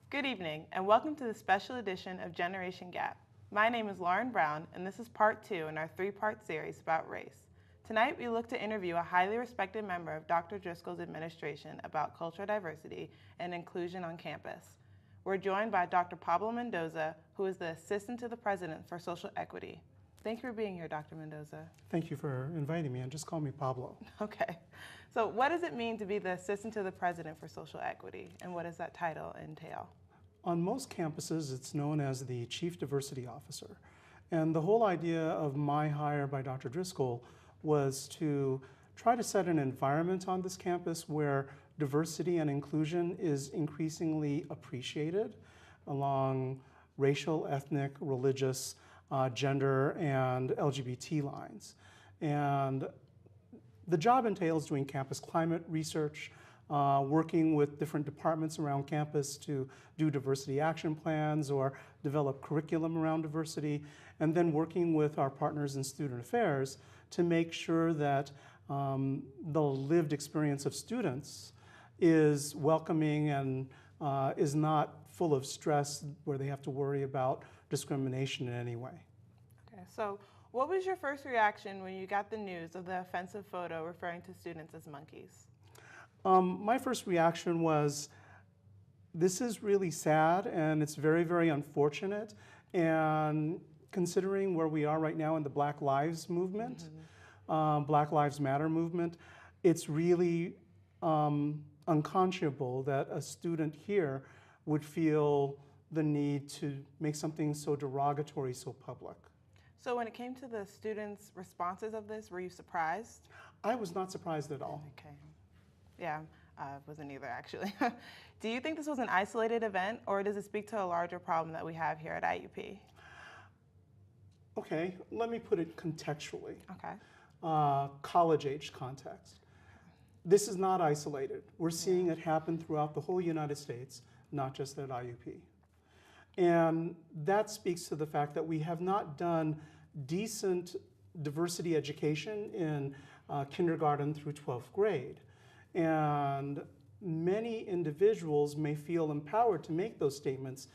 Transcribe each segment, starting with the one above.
Good evening, and welcome to the special edition of Generation Gap. My name is Lauren Brown, and this is part 2 in our 3-part series about race. Tonight, we look to interview a highly respected member of Dr. Driscoll's administration about cultural diversity and inclusion on campus. We're joined by Dr. Pablo Mendoza, who is the Assistant to the President for Social Equity. Thank you for being here, Dr. Mendoza. Thank you for inviting me, and just call me Pablo. Okay. So what does it mean to be the Assistant to the President for Social Equity, and what does that title entail? On most campuses, it's known as the Chief Diversity Officer. And the whole idea of my hire by Dr. Driscoll was to try to set an environment on this campus where diversity and inclusion is increasingly appreciated along racial, ethnic, religious, gender, and LGBT lines. And the job entails doing campus climate research, working with different departments around campus to do diversity action plans or develop curriculum around diversity, and then working with our partners in student affairs to make sure that the lived experience of students is welcoming and is not full of stress where they have to worry about discrimination in any way. Okay, so what was your first reaction when you got the news of the offensive photo referring to students as monkeys? My first reaction was, this is really sad and it's very, very unfortunate. And considering where we are right now in the Black Lives movement, Black Lives Matter movement, it's really unconscionable that a student here would feel the need to make something so derogatory so public. So when it came to the students' responses of this, were you surprised? I was not surprised at all. Okay. Yeah, I wasn't either, actually. Do you think this was an isolated event, or does it speak to a larger problem that we have here at IUP? Okay, let me put it contextually. Okay. College-age context. This is not isolated. We're seeing it happen throughout the whole United States, not just at IUP. And that speaks to the fact that we have not done decent diversity education in kindergarten through 12th grade. And many individuals may feel empowered to make those statements.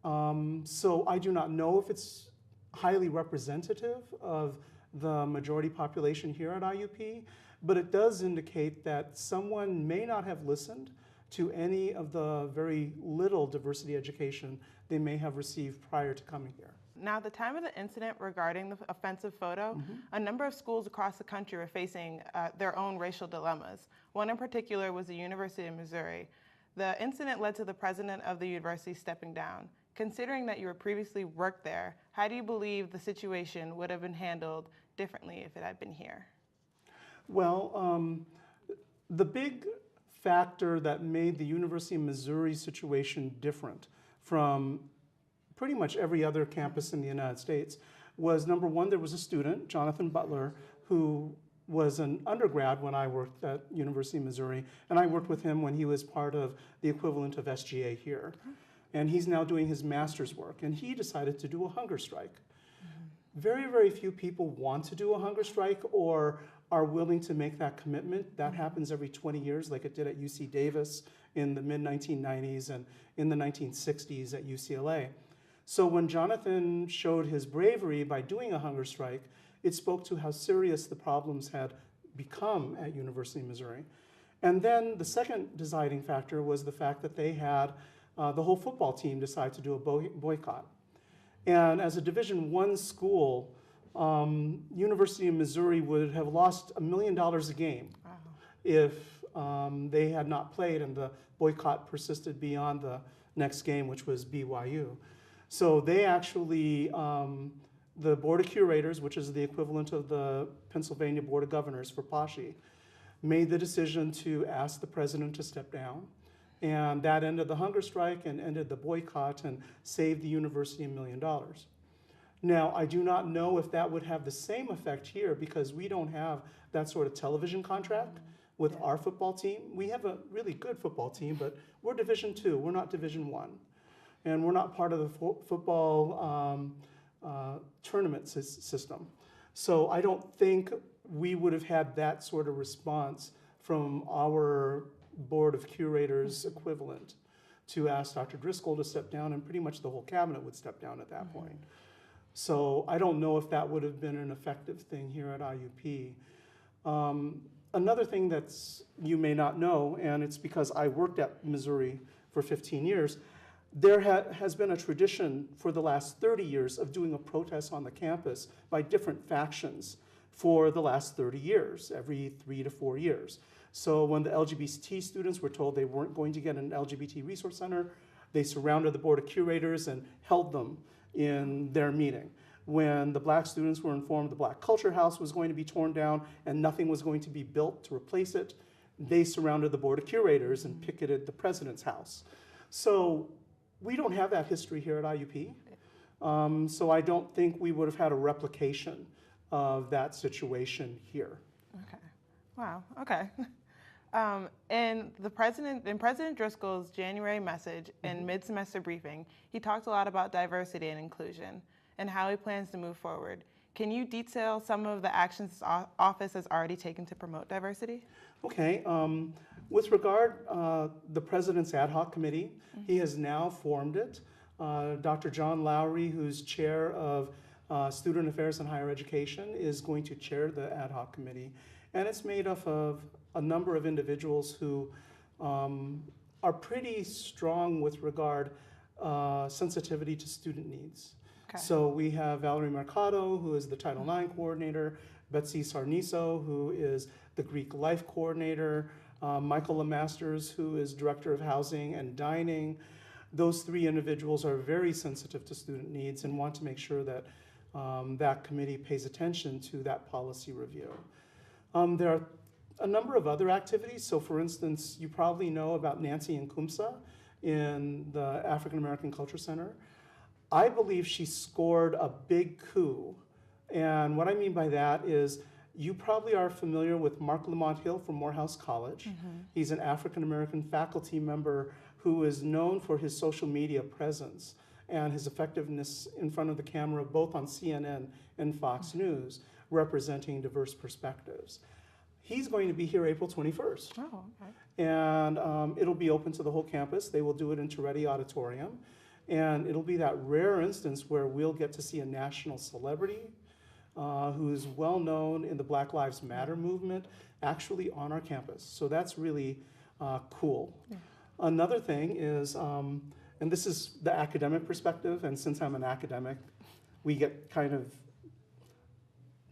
So I do not know if it's highly representative of the majority population here at IUP, but it does indicate that someone may not have listened to any of the very little diversity education they may have received prior to coming here. Now, at the time of the incident regarding the offensive photo, a number of schools across the country were facing their own racial dilemmas. One in particular was the University of Missouri. The incident led to the president of the university stepping down. Considering that you were previously worked there, how do you believe the situation would have been handled differently if it had been here? Well, the big factor that made the University of Missouri situation different from pretty much every other campus in the United States was, number one, there was a student, Jonathan Butler, who was an undergrad when I worked at University of Missouri, and I worked with him when he was part of the equivalent of SGA here. And he's now doing his master's work, and he decided to do a hunger strike. Very, very few people want to do a hunger strike or are willing to make that commitment. That happens every 20 years, like it did at UC Davis in the mid-1990s and in the 1960s at UCLA. So when Jonathan showed his bravery by doing a hunger strike, it spoke to how serious the problems had become at University of Missouri. And then the second deciding factor was the fact that they had the whole football team decide to do a boycott. And as a Division I school, University of Missouri would have lost $1 million a game if they had not played and the boycott persisted beyond the next game, which was BYU. So they actually, the Board of Curators, which is the equivalent of the Pennsylvania Board of Governors for PASHE, made the decision to ask the president to step down. And that ended the hunger strike and ended the boycott and saved the university $1 million. Now, I do not know if that would have the same effect here because we don't have that sort of television contract with our football team. We have a really good football team, but we're Division II, we're not Division I. And we're not part of the football tournament system. So I don't think we would have had that sort of response from our board of curators equivalent to ask Dr. Driscoll to step down, and pretty much the whole cabinet would step down at that point. So I don't know if that would have been an effective thing here at IUP. Another thing that's you may not know, and it's because I worked at Missouri for 15 years, there has been a tradition for the last 30 years of doing a protest on the campus by different factions for the last 30 years, every 3 to 4 years. So when the LGBT students were told they weren't going to get an LGBT resource center, they surrounded the board of curators and held them in their meeting. When the black students were informed the Black Culture House was going to be torn down and nothing was going to be built to replace it, they surrounded the board of curators and picketed the president's house. So we don't have that history here at IUP. So I don't think we would have had a replication of that situation here. Okay. Wow. Okay. In President Driscoll's January message and mid-semester briefing, he talked a lot about diversity and inclusion and how he plans to move forward. Can you detail some of the actions his office has already taken to promote diversity? Okay. With regard the President's Ad Hoc Committee, he has now formed it. Dr. John Lowry, who's chair of Student Affairs and Higher Education, is going to chair the Ad Hoc Committee. And it's made up of a number of individuals who are pretty strong with regard sensitivity to student needs. Okay. So we have Valerie Mercado, who is the Title IX coordinator, Betsy Sarniso, who is the Greek Life coordinator, Michael Lemasters, who is director of housing and dining. Those three individuals are very sensitive to student needs and want to make sure that that committee pays attention to that policy review. There are a number of other activities. So for instance, you probably know about Nancy Nkumsa in the African American Culture Center. I believe she scored a big coup. And what I mean by that is you probably are familiar with Mark Lamont Hill from Morehouse College. He's an African American faculty member who is known for his social media presence and his effectiveness in front of the camera, both on CNN and Fox News, representing diverse perspectives. He's going to be here April 21st. Oh, okay. And it'll be open to the whole campus. They will do it in Toretti Auditorium. And it'll be that rare instance where we'll get to see a national celebrity who is well known in the Black Lives Matter movement actually on our campus. So that's really cool. Yeah. Another thing is, and this is the academic perspective, and since I'm an academic, we get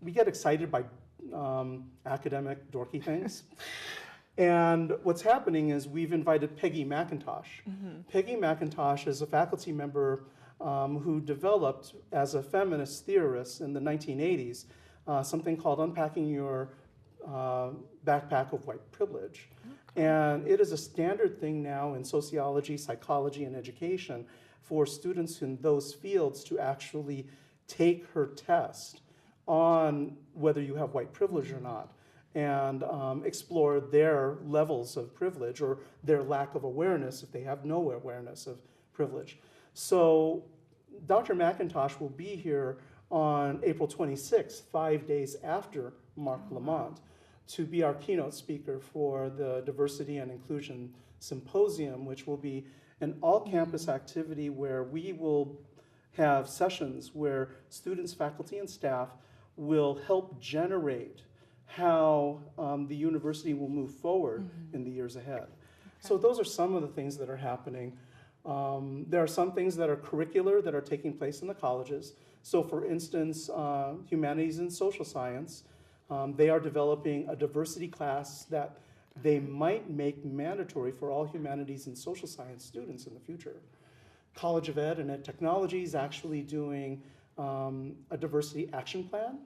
excited by academic dorky things. And what's happening is we've invited Peggy McIntosh. Peggy McIntosh is a faculty member who developed as a feminist theorist in the 1980s something called Unpacking Your Backpack of White Privilege. And it is a standard thing now in sociology, psychology, and education for students in those fields to actually take her test on whether you have white privilege or not, and explore their levels of privilege or their lack of awareness if they have no awareness of privilege. So Dr. McIntosh will be here on April 26th, 5 days after Mark Lamont, to be our keynote speaker for the Diversity and Inclusion Symposium, which will be an all-campus activity where we will have sessions where students, faculty, and staff will help generate how the university will move forward in the years ahead. Okay. So those are some of the things that are happening. There are some things that are curricular that are taking place in the colleges. So for instance, humanities and social science, they are developing a diversity class that they might make mandatory for all humanities and social science students in the future. College of Ed and Ed Technology is actually doing a diversity action plan.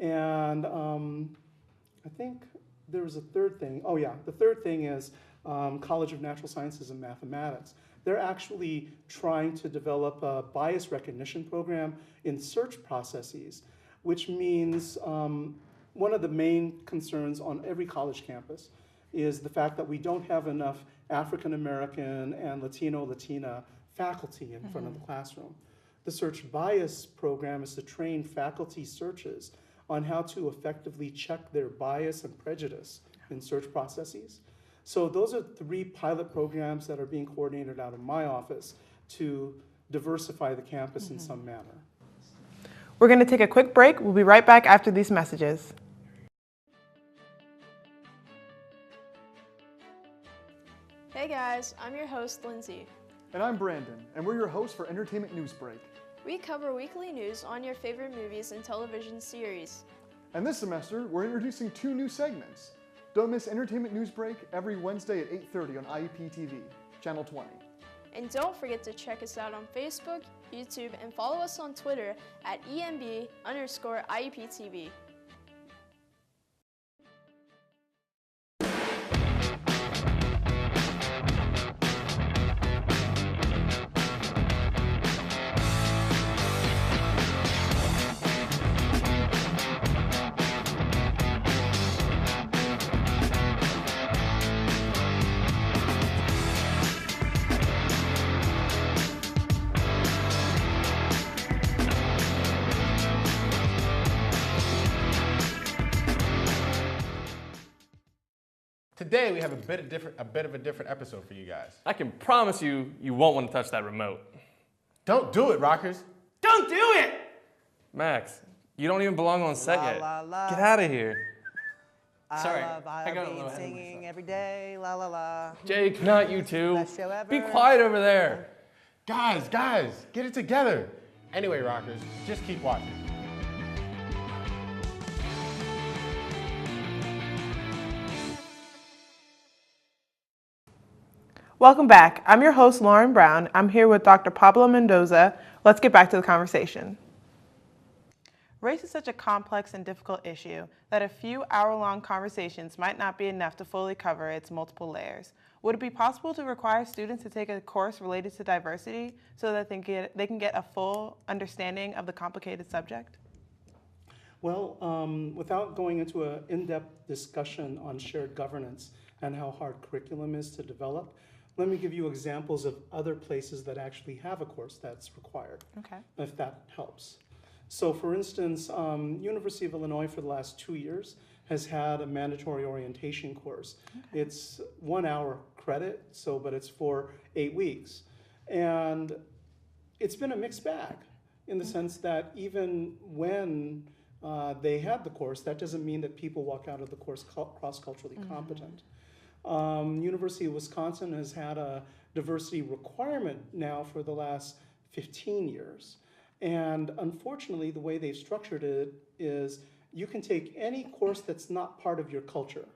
And I think there was a third thing. Oh yeah, the third thing is College of Natural Sciences and Mathematics. They're actually trying to develop a bias recognition program in search processes, which means one of the main concerns on every college campus is the fact that we don't have enough African American and Latino, Latina faculty in front of the classroom. The search bias program is to train faculty searches on how to effectively check their bias and prejudice in search processes. So those are 3 pilot programs that are being coordinated out of my office to diversify the campus in some manner. We're going to take a quick break. We'll be right back after these messages. Hey guys, I'm your host, Lindsay. And I'm Brandon, and we're your hosts for Entertainment News Break. We cover weekly news on your favorite movies and television series. And this semester, we're introducing 2 new segments. Don't miss Entertainment News Break every Wednesday at 8:30 on IUP TV, Channel 20. And don't forget to check us out on Facebook, YouTube, and follow us on Twitter at EMB_IUPTV. Today we have a bit of a different episode for you guys. I can promise you, you won't want to touch that remote. Don't do it, Rockers. Don't do it! Max, you don't even belong on set yet. La, la. Get out of here. Sorry, I got a little been ahead of singing myself. every day, la la la. Jake, not you two. Best show ever. Be quiet over there. Guys, get it together. Anyway, Rockers, just keep watching. Welcome back. I'm your host, Lauren Brown. I'm here with Dr. Pablo Mendoza. Let's get back to the conversation. Race is such a complex and difficult issue that a few hour-long conversations might not be enough to fully cover its multiple layers. Would it be possible to require students to take a course related to diversity so that they can get a full understanding of the complicated subject? Well, without going into an in-depth discussion on shared governance and how hard curriculum is to develop, let me give you examples of other places that actually have a course that's required, Okay. if that helps. So for instance, University of Illinois for the last 2 years has had a mandatory orientation course. Okay. It's 1 hour credit, but it's for 8 weeks. And it's been a mixed bag in the sense that even when they had the course, that doesn't mean that people walk out of the course cross-culturally competent. University of Wisconsin has had a diversity requirement now for the last 15 years. And unfortunately, the way they've structured it is you can take any course that's not part of your culture.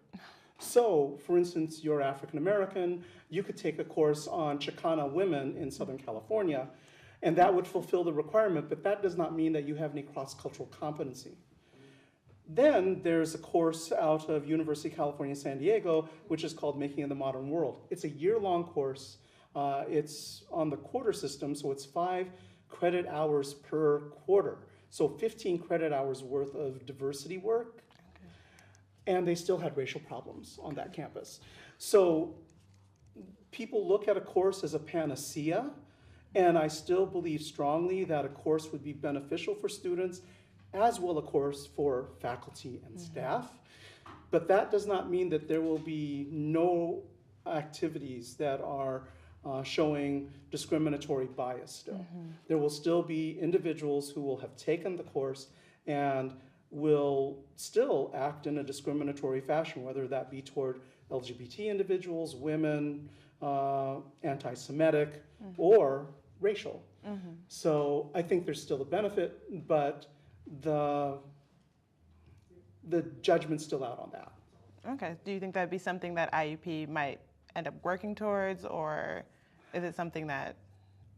So, for instance, you're African American, you could take a course on Chicana women in Southern California, and that would fulfill the requirement, but that does not mean that you have any cross-cultural competency. Then there's a course out of University of California, San Diego, which is called Making of the Modern World. It's a year-long course. It's on the quarter system, so it's 5 credit hours per quarter. So 15 credit hours worth of diversity work. Okay. And they still had racial problems on that campus. So people look at a course as a panacea, and I still believe strongly that a course would be beneficial for students as well, of course, for faculty and staff. But that does not mean that there will be no activities that are showing discriminatory bias still. There will still be individuals who will have taken the course and will still act in a discriminatory fashion, whether that be toward LGBT individuals, women, anti-Semitic, or racial. So I think there's still a benefit, but the judgment's still out on that. Okay. Do you think that'd be something that IUP might end up working towards, or is it something that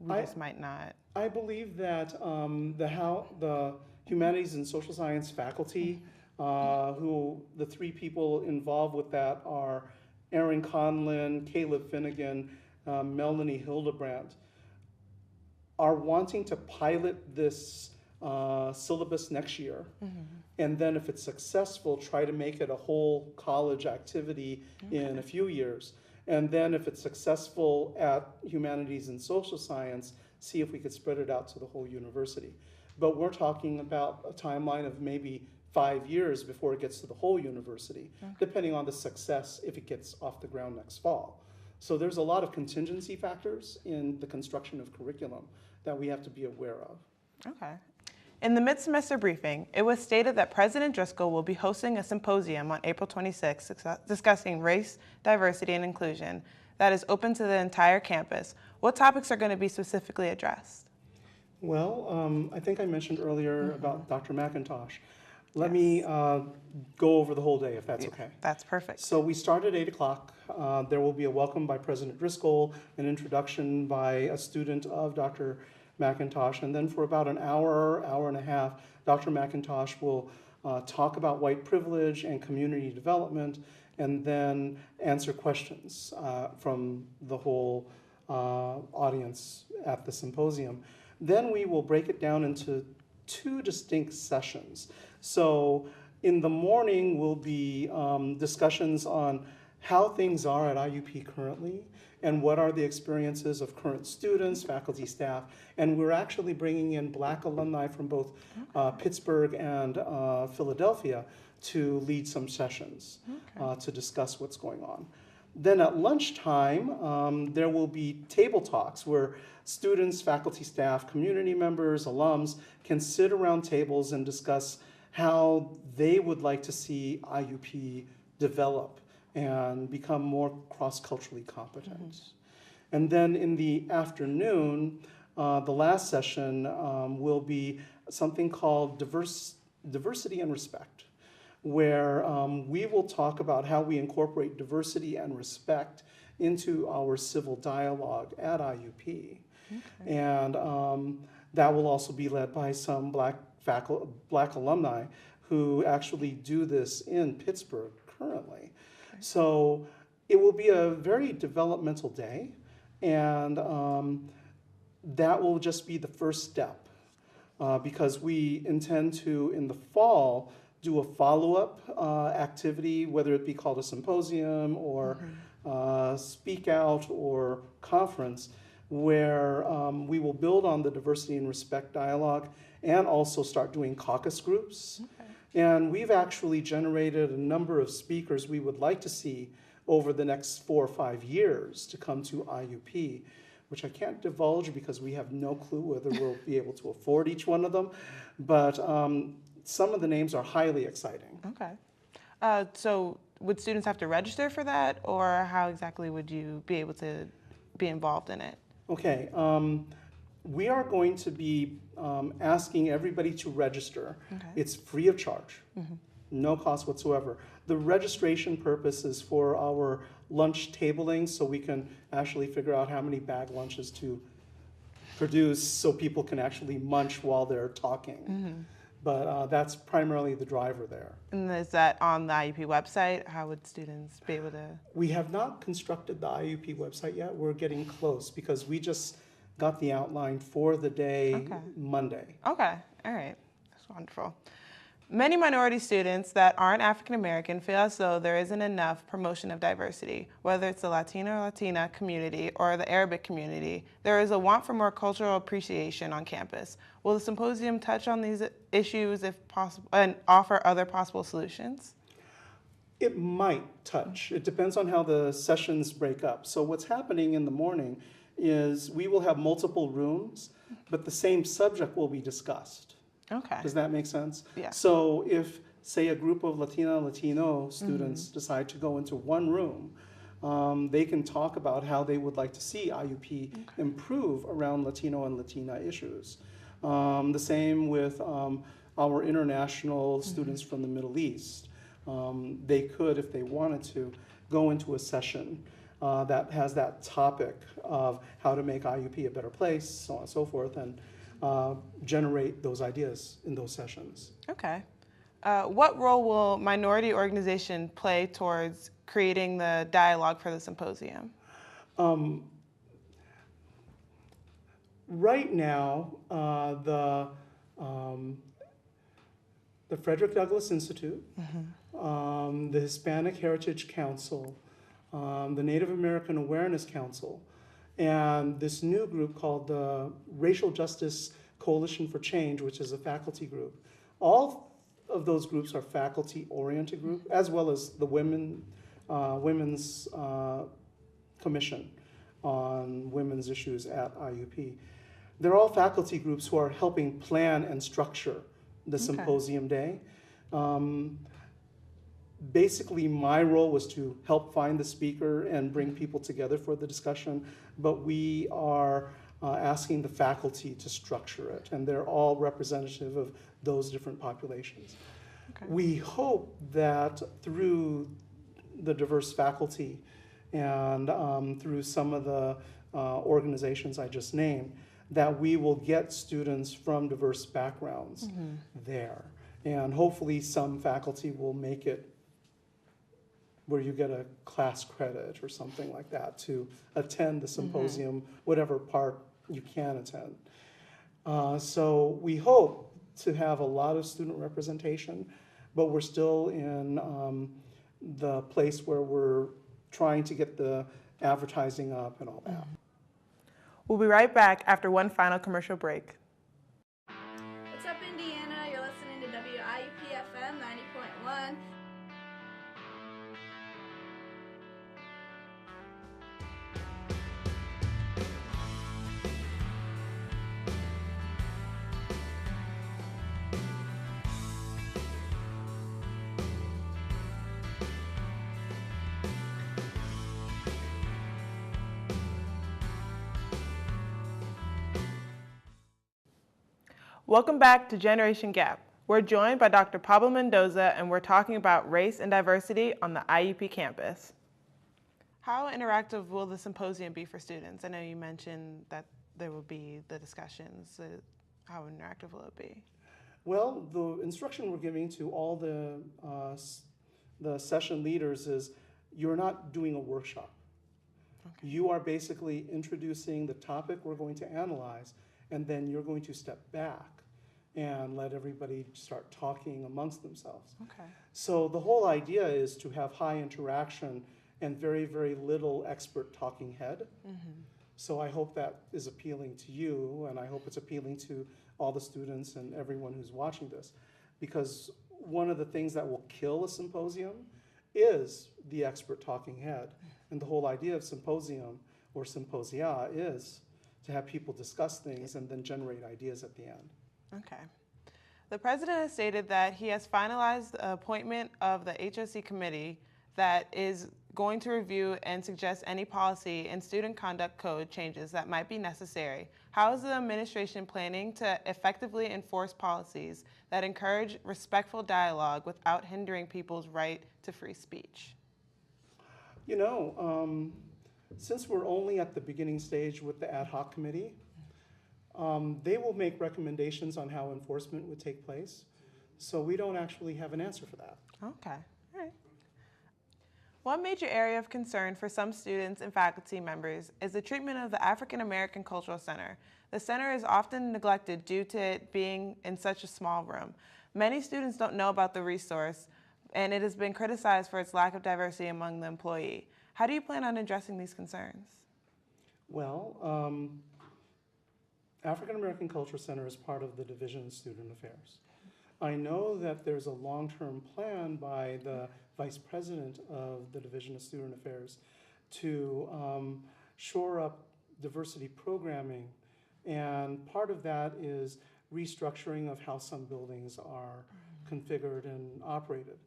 we just might not? I believe that the humanities and social science faculty, who the 3 people involved with that are Erin Conlin, Caleb Finnegan, Melanie Hildebrandt, are wanting to pilot this syllabus next year, and then if it's successful, try to make it a whole college activity in a few years. And then if it's successful at humanities and social science, see if we could spread it out to the whole university. But we're talking about a timeline of maybe 5 years before it gets to the whole university, depending on the success if it gets off the ground next fall. So there's a lot of contingency factors in the construction of curriculum that we have to be aware of. Okay. In the mid-semester briefing, it was stated that President Driscoll will be hosting a symposium on April 26 discussing race, diversity, and inclusion that is open to the entire campus. What topics are going to be specifically addressed? Well, I think I mentioned earlier about Dr. McIntosh. Let me go over the whole day, if that's okay. That's perfect. So we start at 8 o'clock. There will be a welcome by President Driscoll, an introduction by a student of Dr. McIntosh, and then for about an hour, hour and a half, Dr. McIntosh will talk about white privilege and community development, and then answer questions from the whole audience at the symposium. Then we will break it down into 2 distinct sessions. So in the morning will be discussions on how things are at IUP currently and what are the experiences of current students, faculty, staff, and we're actually bringing in Black alumni from both Pittsburgh and Philadelphia to lead some sessions to discuss what's going on. Then at lunchtime, there will be table talks where students, faculty, staff, community members, alums can sit around tables and discuss how they would like to see IUP develop and become more cross-culturally competent. And then in the afternoon, the last session will be something called diversity and respect, where we will talk about how we incorporate diversity and respect into our civil dialogue at IUP. And that will also be led by some Black alumni who actually do this in Pittsburgh currently. So it will be a very developmental day, and that will just be the first step because we intend to, in the fall, do a follow-up activity, whether it be called a symposium or speak out or conference, where we will build on the diversity and respect dialogue and also start doing caucus groups. And we've actually generated a number of speakers we would like to see over the next 4 or 5 years to come to IUP, which I can't divulge because we have no clue whether we'll be able to afford each one of them. But some of the names are highly exciting. Okay. So would students have to register for that, or how exactly would you be able to be involved in it? Okay. We are going to be asking everybody to register. It's free of charge, no cost whatsoever. The registration purpose is for our lunch tabling, so we can actually figure out how many bag lunches to produce so people can actually munch while they're talking. But that's primarily the driver there. And is that on the IUP website? How would students be able to? We have not constructed the IUP website yet. We're getting close because we just got the outline for the day Monday. Okay, all right, that's wonderful. Many minority students that aren't African American feel as though there isn't enough promotion of diversity, whether it's the Latino or Latina community or the Arabic community. There is a want for more cultural appreciation on campus. Will the symposium touch on these issues if possible and offer other possible solutions? It might touch. It depends on how the sessions break up. So what's happening in the morning is we will have multiple rooms, but the same subject will be discussed. Okay. Does that make sense? Yeah. So if, say, a group of Latino students decide to go into one room, they can talk about how they would like to see IUP improve around Latino and Latina issues. The same with our international students from the Middle East. They could, if they wanted to, go into a session that has that topic of how to make IUP a better place, so on and so forth, and generate those ideas in those sessions. Okay. What role will minority organization play towards creating the dialogue for the symposium? Right now, the Frederick Douglass Institute, the Hispanic Heritage Council, the Native American Awareness Council, and this new group called the Racial Justice Coalition for Change, which is a faculty group. All of those groups are faculty-oriented groups, as well as the Women's Commission on Women's Issues at IUP. They're all faculty groups who are helping plan and structure the symposium day. Basically, my role was to help find the speaker and bring people together for the discussion, but we are asking the faculty to structure it, and they're all representative of those different populations. Okay. We hope that through the diverse faculty and through some of the organizations I just named, that we will get students from diverse backgrounds there. And hopefully some faculty will make it where you get a class credit or something like that to attend the symposium, whatever part you can attend. So we hope to have a lot of student representation, but we're still in the place where we're trying to get the advertising up and all that. We'll be right back after one final commercial break. What's up, Indiana? You're listening to WIUP FM 90.1. Welcome back to Generation Gap. We're joined by Dr. Pablo Mendoza, and we're talking about race and diversity on the IUP campus. How interactive will the symposium be for students? I know you mentioned that there will be the discussions. How interactive will it be? Well, the instruction we're giving to all the session leaders is you're not doing a workshop. Okay. You are basically introducing the topic we're going to analyze, and then you're going to step back and let everybody start talking amongst themselves. Okay. So the whole idea is to have high interaction and very, very little expert talking head. So I hope that is appealing to you, and I hope it's appealing to all the students and everyone who's watching this. Because one of the things that will kill a symposium is the expert talking head. And the whole idea of symposium or symposia is to have people discuss things and then generate ideas at the end. Okay. The president has stated that he has finalized the appointment of the HOC committee that is going to review and suggest any policy and student conduct code changes that might be necessary. How is the administration planning to effectively enforce policies that encourage respectful dialogue without hindering people's right to free speech? You know, since we're only at the beginning stage with the ad hoc committee, they will make recommendations on how enforcement would take place. So we don't actually have an answer for that. Okay, all right. One major area of concern for some students and faculty members is the treatment of the African American Cultural Center. The center is often neglected due to it being in such a small room. Many students don't know about the resource, and it has been criticized for its lack of diversity among the employee. How do you plan on addressing these concerns? Well, African American Cultural Center is part of the Division of Student Affairs. I know that there's a long-term plan by the Vice President of the Division of Student Affairs to shore up diversity programming, and part of that is restructuring of how some buildings are configured and operated.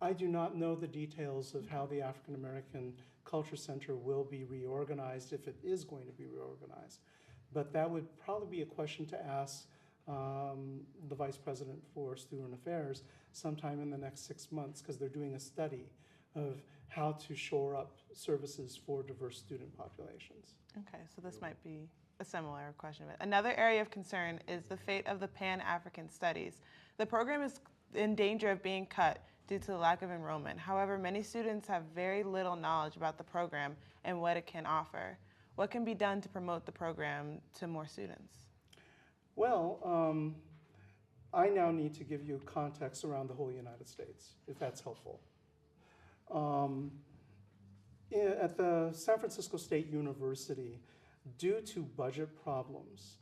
I do not know the details of how the African American Culture Center will be reorganized, if it is going to be reorganized. But that would probably be a question to ask the Vice President for Student Affairs sometime in the next 6 months, because they're doing a study of how to shore up services for diverse student populations. Okay, so this might be a similar question. Another area of concern is the fate of the Pan-African Studies. The program is in danger of being cut due to the lack of enrollment. However, many students have very little knowledge about the program and what it can offer. What can be done to promote the program to more students? Well, I now need to give you context around the whole United States, if that's helpful. At the San Francisco State University, due to budget problems.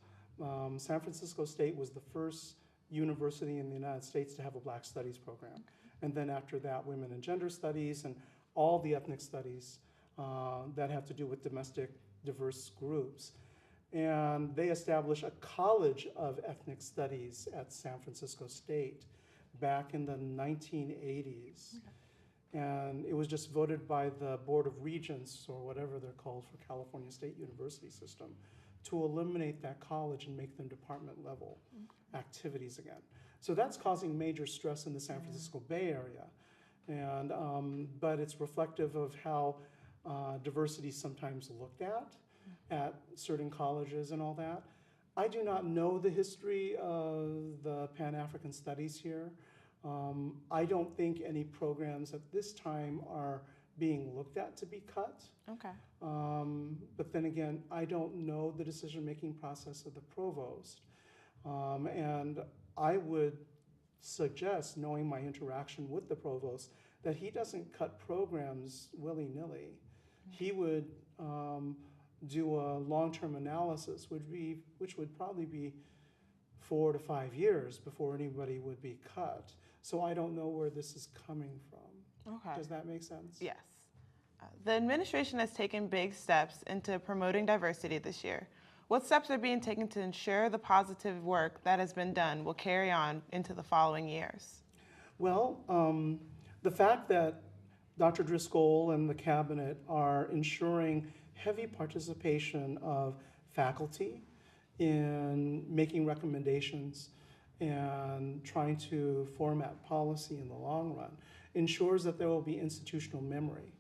San Francisco State was the first university in the United States to have a Black Studies program. And then after that, Women and Gender Studies and all the ethnic studies that have to do with domestic diverse groups. And they established a College of Ethnic Studies at San Francisco State back in the 1980s. And it was just voted by the Board of Regents, or whatever they're called for California State University system, to eliminate that college and make them department level activities again. So that's causing major stress in the San Francisco Bay Area. And, but it's reflective of how diversity is sometimes looked at certain colleges and all that. I do not know the history of the Pan-African studies here. I don't think any programs at this time are being looked at to be cut. Okay. But then again, I don't know the decision-making process of the provost. And I would suggest, knowing my interaction with the provost, that he doesn't cut programs willy-nilly. He would do a long-term analysis, which would probably be 4 to 5 years before anybody would be cut. So I don't know where this is coming from. Okay. Does that make sense? Yes. The administration has taken big steps into promoting diversity this year. What steps are being taken to ensure the positive work that has been done will carry on into the following years? Well, the fact that Dr. Driscoll and the cabinet are ensuring heavy participation of faculty in making recommendations and trying to format policy in the long run ensures that there will be institutional memory.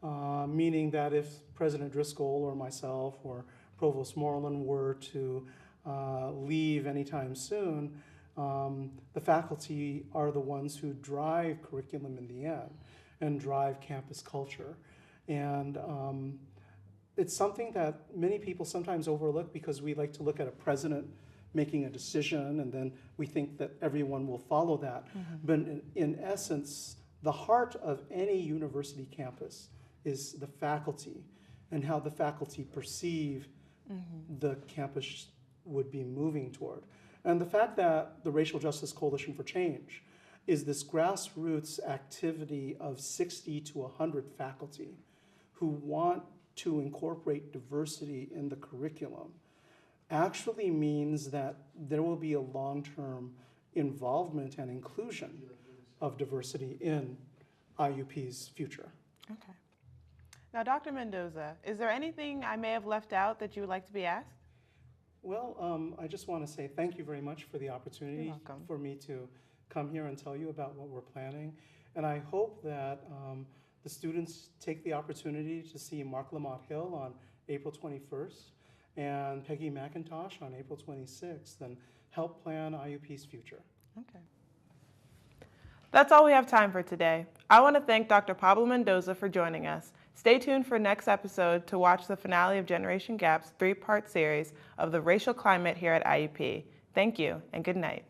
Meaning that if President Driscoll or myself or Provost Moreland were to leave anytime soon, the faculty are the ones who drive curriculum in the end and drive campus culture. And it's something that many people sometimes overlook because we like to look at a president making a decision and then we think that everyone will follow that. But in essence, the heart of any university campus is the faculty and how the faculty perceive the campus would be moving toward. And the fact that the Racial Justice Coalition for Change is this grassroots activity of 60 to 100 faculty who want to incorporate diversity in the curriculum actually means that there will be a long-term involvement and inclusion of diversity in IUP's future. Okay. Now, Dr. Mendoza, is there anything I may have left out that you would like to be asked? Well, I just want to say thank you very much for the opportunity You're welcome. for me to come here and tell you about what we're planning. And I hope that the students take the opportunity to see Mark Lamont Hill on April 21st and Peggy McIntosh on April 26th and help plan IUP's future. Okay. That's all we have time for today. I want to thank Dr. Pablo Mendoza for joining us. Stay tuned for next episode to watch the finale of Generation Gap's 3-part series of the racial climate here at IUP. Thank you and good night.